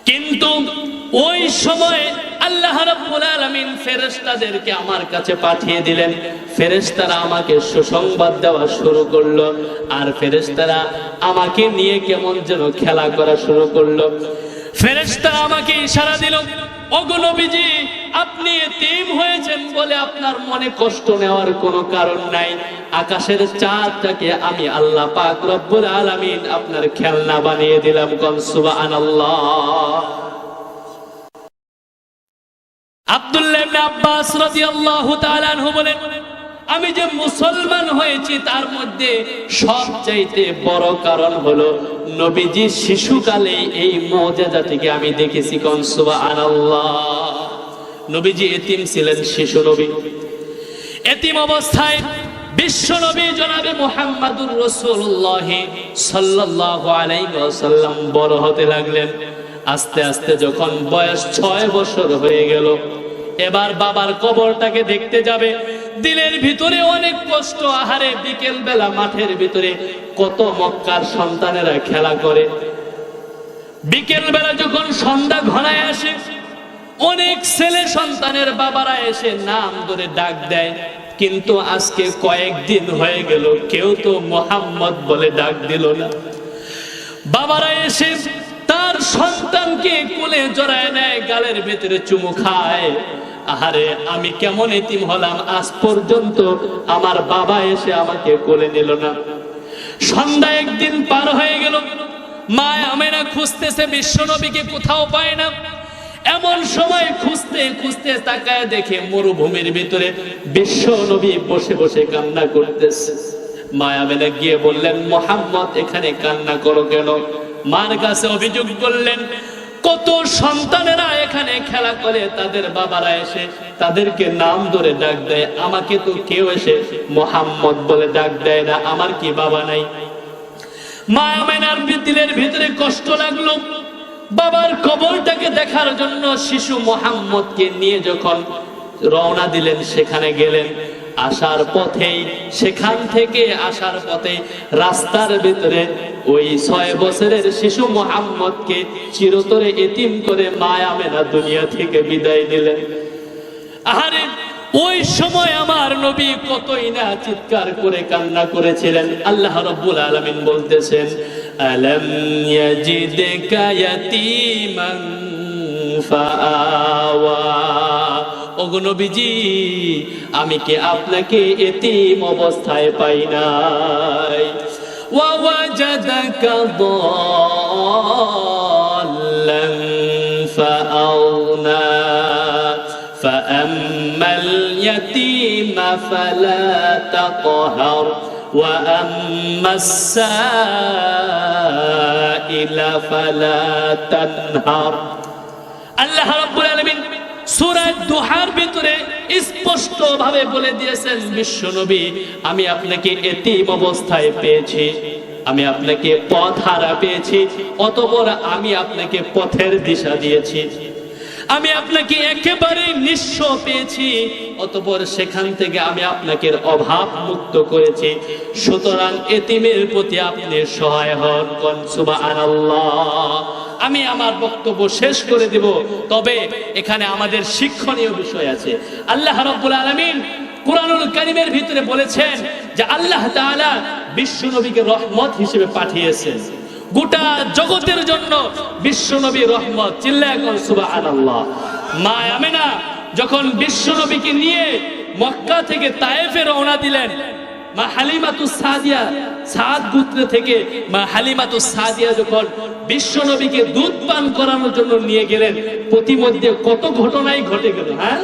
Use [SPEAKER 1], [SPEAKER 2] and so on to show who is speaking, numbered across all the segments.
[SPEAKER 1] কিন্তু ওই সময় আল্লাহ রাব্বুল আলামিন ফেরেশতাদেরকে আমার কাছে পাঠিয়ে দিলেন। ফেরেশতারা আমাকে সুসংবাদ দেওয়া শুরু করলো, আর ফেরেশতারা আমাকে নিয়ে কেমন যেন খেলা করা শুরু করলো। ফেরেশতারা আমাকে ইশারা দিল, ওগো নবীজি, আপনি এতিম হয়েছেন বলে আপনার মনে কষ্ট নেওয়ার কোনো কারণ নাই। আকাশের চাঁদটাকে আমি আল্লাহ পাক রব্বুল আলামিন আপনার খেলনা বানিয়ে দিলাম। কোন সুবহানাল্লাহ। আব্দুল্লাহ ইবনে আব্বাস রাদিয়াল্লাহু তাআলা আনহু বলেন, আমি যে মুসলমান হয়েছি তার মধ্যে সবচাইতে বড় কারণ হলো নবীজি শিশুকালে এই মুজিজাটিকে আমি দেখেছি। কোন সুবহানাল্লাহ। নবীজি এতিম ছিলেন, শিশু নবী। এতিম অবস্থায় বিশ্ব নবী জনাবে মুহাম্মাদুর রাসূলুল্লাহ সাল্লাল্লাহু আলাইহি ওয়াসাল্লাম বড় হতে লাগলেন। আস্তে আস্তে যখন বয়স 6 বছর হয়ে গেল, এবার বাবার কবরটাকে দেখতে যাবে। দিলের ভিতরে অনেক কষ্ট। আহারে, বিকেল বেলা মাঠের ভিতরে কত মক্কার সন্তানেরা খেলা করে। বিকেল বেলা যখন সন্ধ্যা ঘনায় আসে, অনেক ছেলে সন্তানের বাবারা এসে নাম ধরে ডাক দেয়, কিন্তু আজকে কয়েকদিন হয়ে গেল কেউ তো মোহাম্মদ বলে ডাক দিল না। বাবারা এসে তার সন্তানকে কোলে জড়ায় নেয়, গালের ভেতরে চুমু খায়। আহারে, আমি কেমন এতিম হলাম, আজ পর্যন্ত আমার বাবা এসে আমাকে কোলে নিল না। সন্ধ্যা একদিন পার হয়ে গেল, মা আমেনা খুঁজতেছে বিশ্ব নবীকে, কোথাও পায় না। এমন সময় খুঁজতে খুঁজতে তাকায় দেখে মরুভূমির ভিতরে বিশ্ব নবী বসে বসে কান্না করতেছে। মা আমেনা গিয়ে বললেন, মুহাম্মদ এখানে কান্না করো কেন? মার কাছে অভিযোগ করলেন, কত সন্তানেরা এখানে খেলা করে, তাদের বাবারা এসে তাদেরকে নাম ধরে ডাক দেয়, আমাকে তো কেউ এসে মুহাম্মদ বলে ডাক দেয় না, আমার কি বাবা নাই? মা আমেনার দিলের ভিতরে কষ্ট লাগলো। বাবার কবরটাকে দেখার জন্য শিশু মুহাম্মদকে নিয়ে যখন রওনা দিলেন, সেখানে গেলেন। আসার পথেই, সেখান থেকে আসার পথে রাস্তার ভিতরে ওই 6 বছরের শিশু মুহাম্মদকে চিরতরে এতিম করে মা আমেনা দুনিয়া থেকে বিদায় দিলেন। আরে, ওই সময় আমার নবী কতই না চিৎকার করে কান্না করেছিলেন। আল্লাহ রাব্বুল আলামিন বলতেছেন, আলাম ইয়াজিদকা ইয়াতীমান ফাআওয়া। ওগো নবীজি, আমি কি আপনাকে এতিম অবস্থায় পাই নাই? ওয়া ওয়াজাদাকা দাল্লান ফাআওনা ফাআম্মাল ইয়াতীমা ফালা তাকহার ওয়া আম্মাস সাইলা ফালা তানহার। আল্লাহ রাব্বুল আলামিন সূরা দুহার ভিতরে স্পষ্ট ভাবে বলে দিয়েছেন, বিশ্ব নবী, আমি আপনাকে এতিম অবস্থায় পেয়েছি, আমি আপনাকে পথহারা পেয়েছি, অতঃপর আমি আপনাকে পথের দিশা দিয়েছি। আমি আপনাকে একেবারে নিঃস্ব পেয়েছি, অতঃপর সেখান থেকে আমি আপনাকে অভাব মুক্ত করেছি। সুতরাং এতিমের প্রতি আপনি সহায় হন। কোন সুবহানাল্লাহ। আমি আমার বক্তব্য শেষ করে দিব, তবে এখানে আমাদের শিক্ষণীয় বিষয় আছে। আল্লাহ রাব্বুল আলামিন কুরআনুল কারীমের ভিতরে বলেছেন যে আল্লাহ তাআলা বিশ্ব নবীকে রহমত হিসেবে পাঠিয়েছেন। গোটা জগতের জন্য বিশ্ব নবী রহমত। চিল্লায় কোন সুবহানাল্লাহ। মা আমেনা যখন বিশ্ব নবীকে নিয়ে মক্কা থেকে তায়েফে রওনা দিলেন, মা হালিমাতুস সাদিয়া, সাদ গোত্র থেকে মা হালিমাতুস সাদিয়া যখন বিশ্ব নবীকে দুধ পান করানোর জন্য নিয়ে গেলেন, প্রতিমধ্যে কত ঘটনাই ঘটে গেল। হ্যাঁ,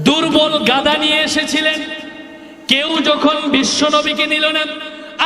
[SPEAKER 1] দুর্বল গাধা নিয়ে এসেছিলেন। কেউ যখন বিশ্ব নবীকে নিল না,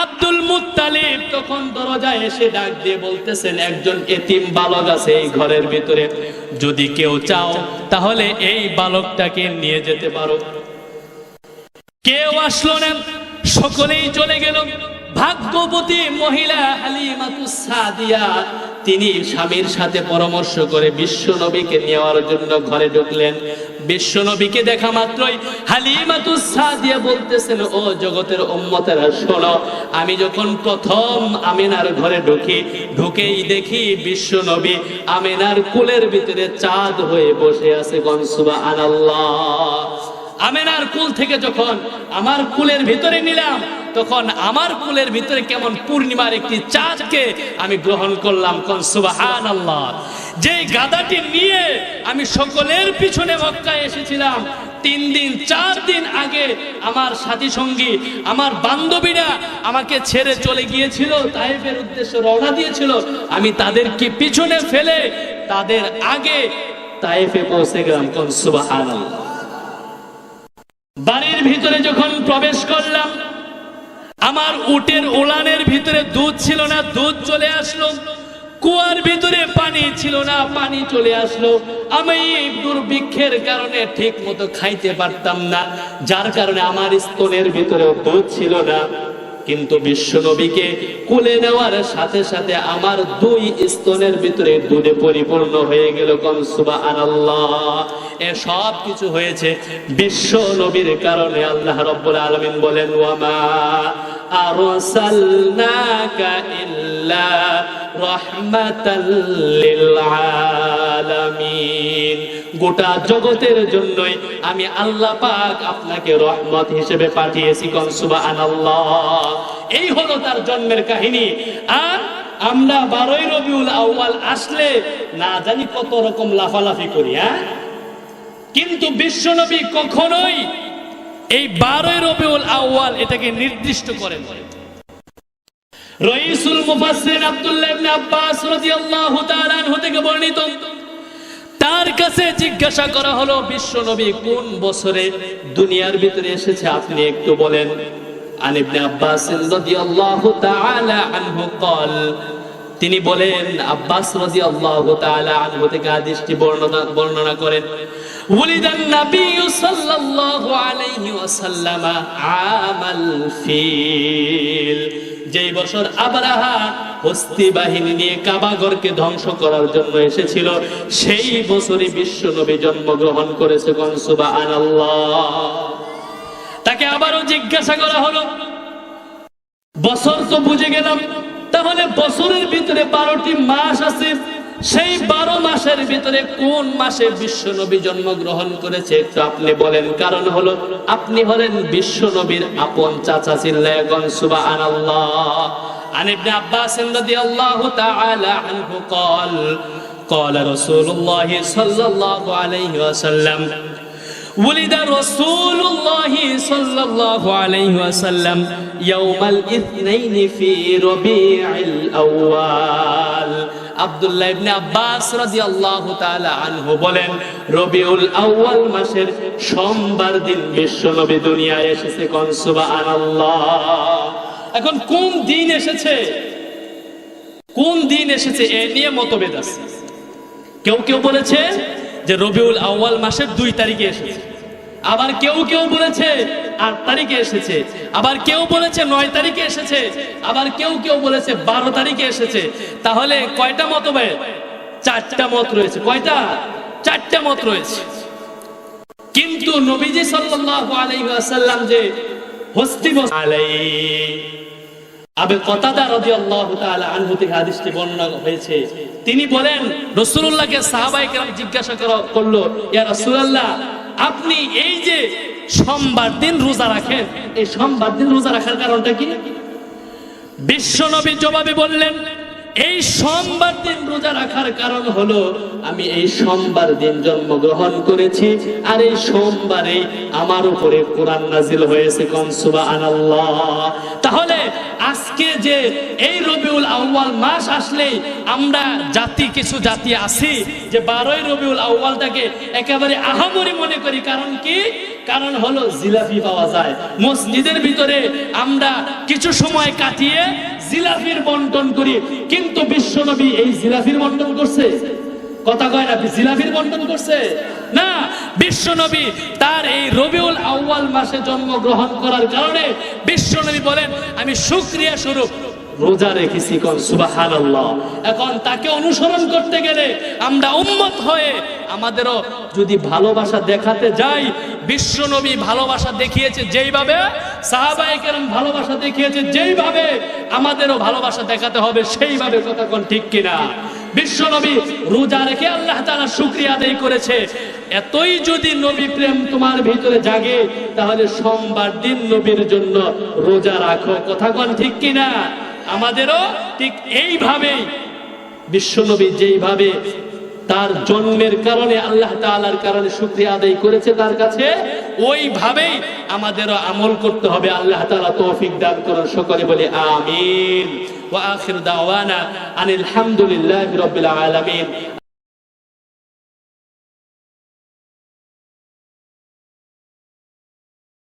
[SPEAKER 1] আব্দুল মুত্তালিব তখন দরজায় এসে ডাক দিয়ে বলতেছেন, একজন এতিম বালক আছে এই ঘরের ভিতরে, যদি কেউ চাও তাহলে এই বালকটাকে নিয়ে যেতে পারো। কেউ আসলো না, সকলেই চলে গেল। ভাগ্যবতী মহিলা হালিমাতুস সাদিয়া তিনি স্বামীর সাথে পরামর্শ করে বিশ্ব নবীকে নেওয়ার জন্য ঘরে ঢুকলেন। বিশ্ব নবীকে দেখা মাত্রই হালিমাতুস সাদিয়া বলতেছেন, ও জগতের উম্মতেরা শোনো, আমি যখন প্রথম আমিনার ঘরে ঢুকেই দেখি বিশ্ব নবী আমিনার কুলের ভিতরে চাঁদ হয়ে বসে আছে। সুবহানাল্লাহ। আমিনার কুল থেকে যখন আমার কুলের ভিতরে নিলাম, তখন আমার কুলের ভিতরে কেমন পূর্ণিমার একটি চাঁদকে আমি গ্রহণ করলাম। সুবহানাল্লাহ। যে গাধাটি নিয়ে আমি সকলের পিছনে মক্কায় এসেছিলাম, 3 দিন 4 দিন আগে আমার সাথী সঙ্গী, আমার বান্ধবীরা আমাকে ছেড়ে চলে গিয়েছিল, তায়েফের উদ্দেশ্যে রওনা দিয়েছিল, আমি তাদেরকে পিছনে ফেলে তাদের আগে তায়েফে পৌঁছে গেলাম। সুবহানাল্লাহ। বাড়ির ভিতরে যখন প্রবেশ করলাম, আমার উটের উলানের ভিতরে দুধ ছিল না, দুধ চলে আসলো। কুয়ার ভিতরে পানি ছিল না, পানি চলে আসলো। আমি দুর্ভিক্ষের কারণে ঠিক মতো খাইতে পারতাম না, যার কারণে আমার স্তনের ভিতরে দুধ ছিল না। কিন্তু বিশ্ব নবীকে কোলে নেওয়ার সাথে সাথে আমার 2 স্তনের ভিতরে দুধে পরিপূর্ণ হয়ে গেল। সুবহানাল্লাহ। এ সব কিছু হয়েছে বিশ্ব নবীর কারণে। আল্লাহ রাব্বুল আলামিন বলেন, ওয়ামা আরসালনাকা ইল্লা রাহমাতাল লিল আলামিন। গোটা জগতের জন্যই আমি আল্লাহ পাক আপনাকে রহমত হিসেবে পাঠিয়েছি। সুবহানাল্লাহ। এই হলো তার জন্মের কাহিনী। আর আমরা 12ই রবিউল আউয়াল আসলে না জানি কত রকম লাফালাফি করি, কিন্তু বিশ্বনবী কখনোই এই 12ই রবিউল আউয়াল এটাকে নির্দিষ্ট করেন। রাইসুল মুফাসসিরিন আব্দুল্লাহ ইবনে আব্বাস রাদিয়াল্লাহু তাআলা আনহু থেকে বর্ণিত, তার কাছে জিজ্ঞাসা করা হলো, বিশ্বনবী কোন বছরে দুনিয়ার ভিতরে এসেছে আপনি একটু বলেন। আন ইবনে আব্বাস রাদিয়াল্লাহু তাআলা আনহু قال, তিনি বলেন, আব্বাস রাদিয়াল্লাহু তাআলা আনহু থেকে হাদিসটি বর্ণনা করেন, উলিদান নবী সাল্লাল্লাহু আলাইহি ওয়াসাল্লাম আমাল ফিল। যেই বছর আবরাহা হস্তি বাহিনী নিয়ে কাবাঘরকে ধ্বংস করার জন্য এসেছিল, সেই বছরই বিশ্ব নবী জন্মগ্রহণ করেছে। সুবহানাল্লাহ। তাকে আবারও জিজ্ঞাসা করা হলো, বছর তো বুঝে গেলাম, তাহলে বছরের ভিতরে 12টি মাস আছে, সেই 12 মাসের ভিতরে কোন মাসে বিশ্ব নবী জন্মগ্রহণ করেছে একটু আপনি বলেন। কারণ হলো আপনি হলেন বিশ্ব নবীর আপন চাচা। চিল্লায়া কোন সুবহানাল্লাহ। আন ইবনে আব্বাস রাদিয়াল্লাহু তাআলা আনহু قال قال رسول الله صلى الله عليه وسلم ولد رسول الله صلى الله عليه وسلم يوم الاثنين في ربيع الأول। আব্দুল্লাহ ইবনে আব্বাস রাদিয়াল্লাহু তাআলা আনহু বলেন, রবিউল আউয়াল মাসের সোমবার দিন বিশ্বনবী দুনিয়ায় এসেছে। কোন সুবহানাল্লাহ। এখন কোন দিন এসেছে, কোন দিন এসেছে এ নিয়ে মতভেদ আছে। কেউ কেউ বলেছে যে রবিউল আউয়াল মাসের 2 তারিখে এসেছে, আবার কেউ কেউ বলেছে 8 তারিখে এসেছে, আবার কেউ বলেছে 9 তারিখে এসেছে, আবার কেউ কেউ বলেছে 12 তারিখে এসেছে। তাহলে কয়টা মতভেদ? 4টা মত রয়েছে। কয়টা? 4টা মত রয়েছে। কিন্তু নবীজি সাল্লাল্লাহু আলাইহি ওয়াসাল্লাম যে হস্তি আবু কতাদা রাদিয়াল্লাহু তাআলা আনহু থেকে হাদিসটি বর্ণনা হয়েছে, তিনি বলেন, রাসূলুল্লাহকে সাহাবায়ে কেরাম জিজ্ঞাসা করলো, ইয়া রাসূলুল্লাহ, আপনি এই যে সোমবার দিন রোজা রাখেন, এই সোমবার দিন রোজা রাখার কারণটা কি? বিশ্বনবী জবাবে বললেন, এই সোমবার দিন রোজা রাখার কারণ হলো আমি এই সোমবার দিন জন্মগ্রহণ করেছি, আর এই সোমবারে আমার উপরে কোরআন নাজিল হয়েছে। কোন সুবহানাল্লাহ। তাহলে আজকে যে এই রবিউল আউয়াল মাস আসলেই আমরা কিছু জাতি আছি যে 12ই রবিউল আউয়ালটাকে একেবারে আহামরি মনে করি। কারণ কি? কারণ হলো জিলাপি পাওয়া যায় মসজিদের ভিতরে, আমরা কিছু সময় কাটিয়ে জিলাপির বন্টন করি। কিন্তু বিশ্বনবী এই জিলাপির বন্টন করছে? কথা কয় না, জিলাপির বন্টন করছে না। বিশ্বনবী তার এই রবিউল আউয়াল মাসে জন্মগ্রহণ করার কারণে বিশ্বনবী বলেন, আমি শুকরিয়া স্বরূপ রোজা রেখেছি, কোন সুবহানাল্লাহ। এখন তাকে অনুসরণ করতে গেলে আমরা উম্মত হয়ে আমাদেরও যদি ভালোবাসা দেখাতে যাই, বিশ্ব নবী ভালোবাসা দেখিয়েছে যেইভাবে, সাহাবায়ে কেরাম ভালোবাসা দেখিয়েছে যেইভাবে, আমাদেরও ভালোবাসা দেখাতে হবে সেইভাবে। কথা কোন ঠিক কিনা? বিশ্ব নবী রোজা রেখে আল্লাহ তাআলা শুকরিয়া আদায় করেছে। এতই যদি নবী প্রেম তোমার ভিতরে জাগে, তাহলে সোমবার দিন নবীর জন্য রোজা রাখো। কথা কোন ঠিক কিনা? আমাদেরও ঠিক এইভাবেই বিশ্ব নবী যেইভাবে তার জন্মের কারণে আল্লাহ তাআলার কারণে শুকরিয়া আদায় করেছে তার কাছে, ওইভাবেই আমাদেরও আমল করতে হবে। আল্লাহ তাআলা তৌফিক দান করুন। সকলে বলি আমিন। ওয়া আখির দাওয়ানা আনিল হামদুলিল্লাহি রাব্বিল আলামিন।